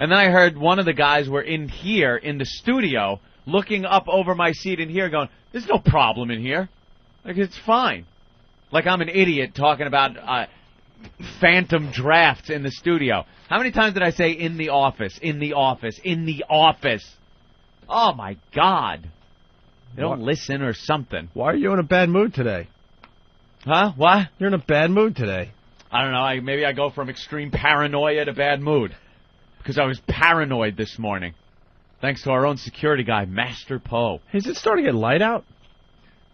And then I heard one of the guys were in here in the studio looking up over my seat in here going, there's no problem in here. Like, it's fine. Like I'm an idiot talking about phantom drafts in the studio. How many times did I say in the office, in the office, in the office? Oh, my God. They don't listen or something. Why are you in a bad mood today? Huh? What? You're in a bad mood today. I don't know. Maybe I go from extreme paranoia to bad mood. Because I was paranoid this morning. Thanks to our own security guy, Master Poe. Is it starting to get light out?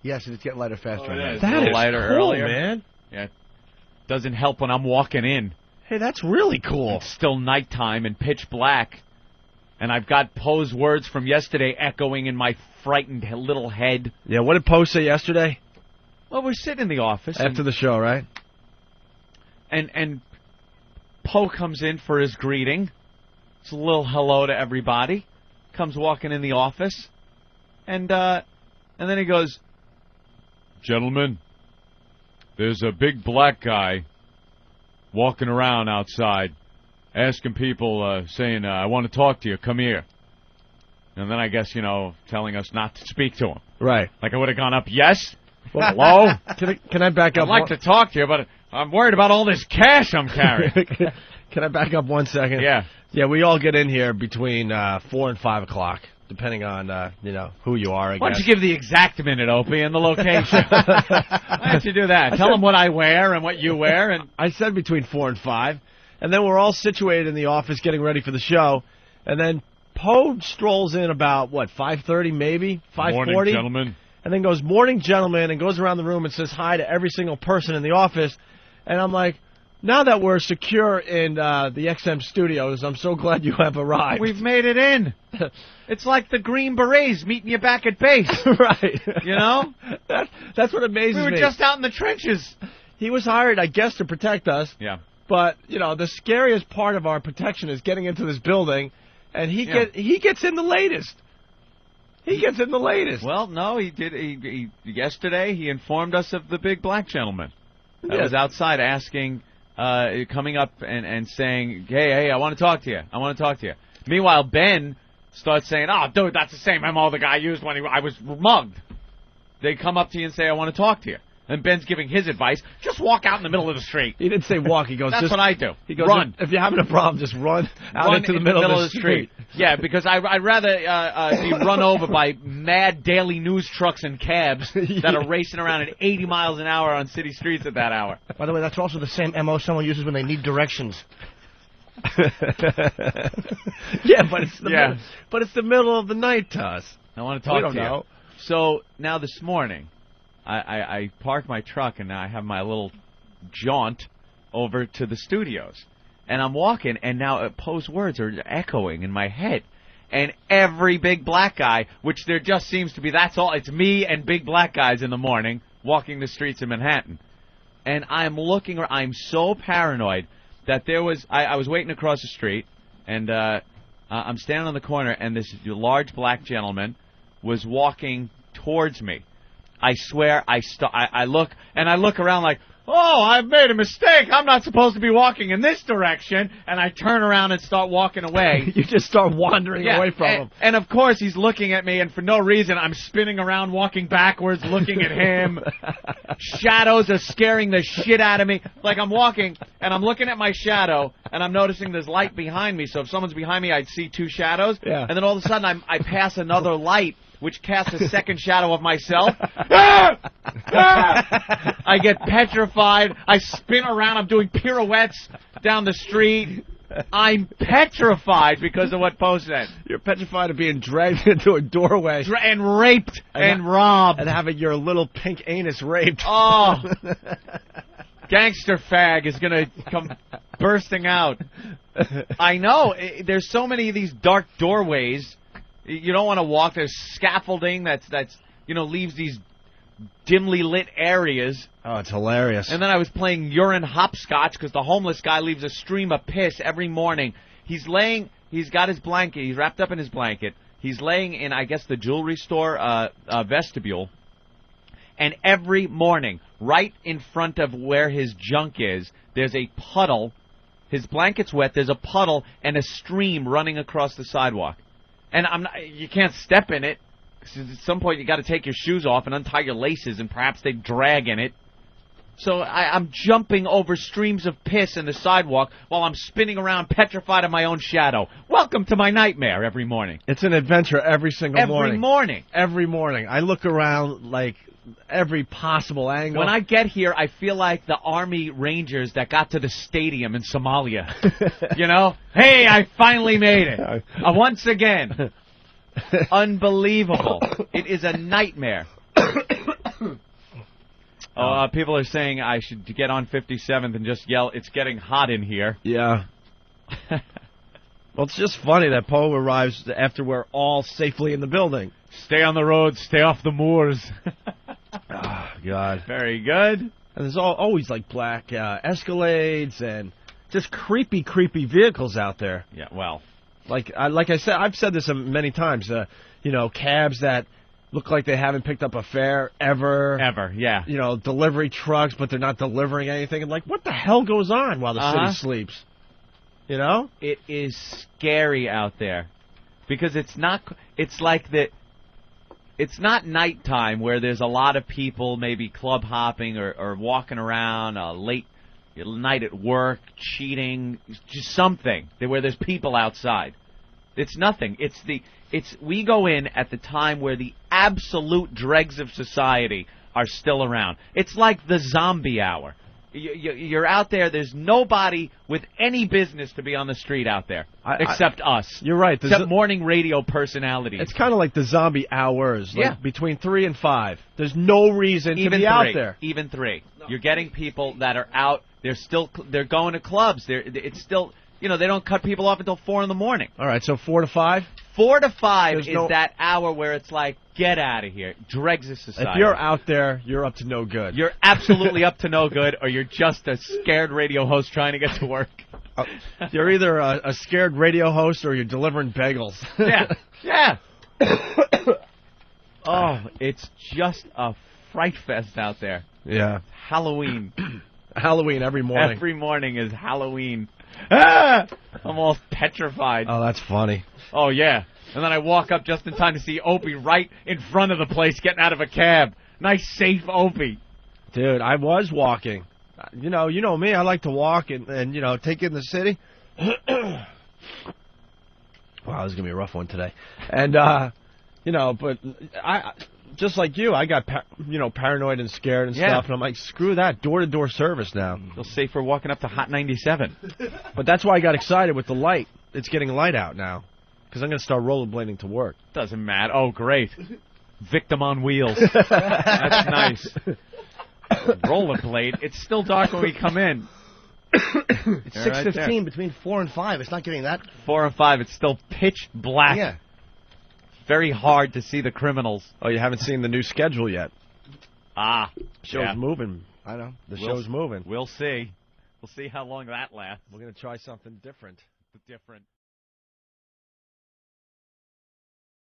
Yes, it's getting lighter faster. That is lighter cool, earlier, man. Yeah. Doesn't help when I'm walking in. Hey, that's really cool. It's still nighttime and pitch black. And I've got Poe's words from yesterday echoing in my frightened little head. Yeah, what did Poe say yesterday? Well, we're sitting in the office. After the show, right? And Poe comes in for his greeting. It's a little hello to everybody. Comes walking in the office. And then he goes, gentlemen, there's a big black guy walking around outside asking people, saying, I want to talk to you. Come here. And then I guess, telling us not to speak to him. Right. Like I would have gone up, yes? Well, hello? Can I back up? I'd like to talk to you, but I'm worried about all this cash I'm carrying. Can I back up 1 second? Yeah. Yeah, we all get in here between 4 and 5 o'clock, depending on, who you are, I guess. Why don't you give the exact minute, Opie, and the location? Why don't you do that? Tell them what I wear and what you wear. And I said between 4 and 5, and then we're all situated in the office getting ready for the show, and then Poe strolls in about, 5:30 maybe? 5:40? Morning, gentlemen. And then goes, morning, gentlemen, and goes around the room and says hi to every single person in the office. And I'm like, now that we're secure in the XM studios, I'm so glad you have arrived. We've made it in. It's like the Green Berets meeting you back at base. Right. That's what amazes me. We were just out in the trenches. He was hired, I guess, to protect us. Yeah. But, the scariest part of our protection is getting into this building, and he gets in the latest. He gets in the latest. Well, no, he did. Yesterday, he informed us of the big black gentleman that was outside asking, coming up and saying, hey, I want to talk to you. I want to talk to you. Meanwhile, Ben starts saying, oh, dude, that's the same MO the guy used when I was mugged. They come up to you and say, I want to talk to you. And Ben's giving his advice, just walk out in the middle of the street. He didn't say walk. He goes, that's what I do. He goes, run. If you're having a problem, just run out into the middle of the street. Yeah, because I'd rather be run over by mad daily news trucks and cabs that are racing around at 80 miles an hour on city streets at that hour. By the way, that's also the same MO someone uses when they need directions. Yeah, but it's the middle of the night to us. I want to talk to you. Know. So now this morning, I parked my truck, and now I have my little jaunt over to the studios. And I'm walking, and now Poe's words are echoing in my head. And every big black guy, which there just seems to be, that's all. It's me and big black guys in the morning walking the streets of Manhattan. And I'm so paranoid that I was waiting across the street, and I'm standing on the corner, and this large black gentleman was walking towards me. I swear, I look around like, oh, I've made a mistake. I'm not supposed to be walking in this direction. And I turn around and start walking away. You just start wandering away from him. And, of course, he's looking at me, and for no reason, I'm spinning around, walking backwards, looking at him. Shadows are scaring the shit out of me. Like I'm walking, and I'm looking at my shadow, and I'm noticing there's light behind me. So if someone's behind me, I'd see two shadows. Yeah. And then all of a sudden, I pass another light, which casts a second shadow of myself. I get petrified. I spin around. I'm doing pirouettes down the street. I'm petrified because of what Poe said. You're petrified of being dragged into a doorway. And raped and robbed. And having your little pink anus raped. Oh. Gangster fag is going to come bursting out. I know. There's so many of these dark doorways. You don't want to walk. There's scaffolding that's leaves these dimly lit areas. Oh, it's hilarious. And then I was playing urine hopscotch because the homeless guy leaves a stream of piss every morning. He's got his blanket. He's wrapped up in his blanket. He's laying in, I guess, the jewelry store vestibule. And every morning, right in front of where his junk is, there's a puddle His blanket's wet. There's a puddle and a stream running across the sidewalk. And you can't step in it. 'Cause at some point, you got to take your shoes off and untie your laces, and perhaps they drag in it. So I'm jumping over streams of piss in the sidewalk while I'm spinning around petrified of my own shadow. Welcome to my nightmare every morning. It's an adventure every single morning. Every morning. Every morning. I look around like every possible angle. When I get here, I feel like the Army Rangers that got to the stadium in Somalia. You know? Hey, I finally made it. Once again. Unbelievable. It is a nightmare. People are saying I should get on 57th and just yell, "It's getting hot in here." Yeah. Well, it's just funny that Poe arrives after we're all safely in the building. Stay on the road, stay off the moors. Oh, God. Very good. And there's always, like, black Escalades and just creepy, creepy vehicles out there. Yeah, well. Like I said, I've said this many times, cabs that look like they haven't picked up a fare ever. Ever, yeah. Delivery trucks, but they're not delivering anything. And, like, what the hell goes on while the city sleeps? You know? It is scary out there. Because it's not nighttime where there's a lot of people maybe club hopping or walking around late night at work, cheating, just something where there's people outside. It's nothing. We go in at the time where the absolute dregs of society are still around. It's like the zombie hour. You're out there. There's nobody with any business to be on the street out there except us. You're right. Except morning radio personalities. It's kind of like the zombie hours. Yeah. Like between 3 and 5. There's no reason to be out there. Even 3. No. You're getting people that are out. They're going to clubs. It's still, they don't cut people off until 4 in the morning. All right, so 4 to 5? 4 to 5 is that hour where it's like, get out of here. Dregs of society. If you're out there, you're up to no good. You're absolutely up to no good, or you're just a scared radio host trying to get to work. You're either a scared radio host or you're delivering bagels. Yeah. Oh, it's just a fright fest out there. Yeah. Halloween. Halloween every morning. Every morning is Halloween. I'm all petrified. Oh, that's funny. Oh, yeah. And then I walk up just in time to see Opie right in front of the place getting out of a cab. Nice, safe Opie. Dude, I was walking. You know me. I like to walk and take in the city. Wow, this is going to be a rough one today. And, but I just like you, I got, paranoid and scared and stuff. And I'm like, screw that. Door-to-door service now. Feel safer walking up to Hot 97. But that's why I got excited with the light. It's getting light out now. Because I'm going to start rollerblading to work. Doesn't matter. Oh, great. Victim on wheels. That's nice. Rollerblade. It's still dark when we come in. It's 6:15 between 4 and 5. It's not getting that. 4 and 5. It's still pitch black. Yeah. Very hard to see the criminals. Oh, you haven't seen the new schedule yet. Show's moving. I know. The show's moving. We'll see. We'll see how long that lasts. We're going to try something different. Different.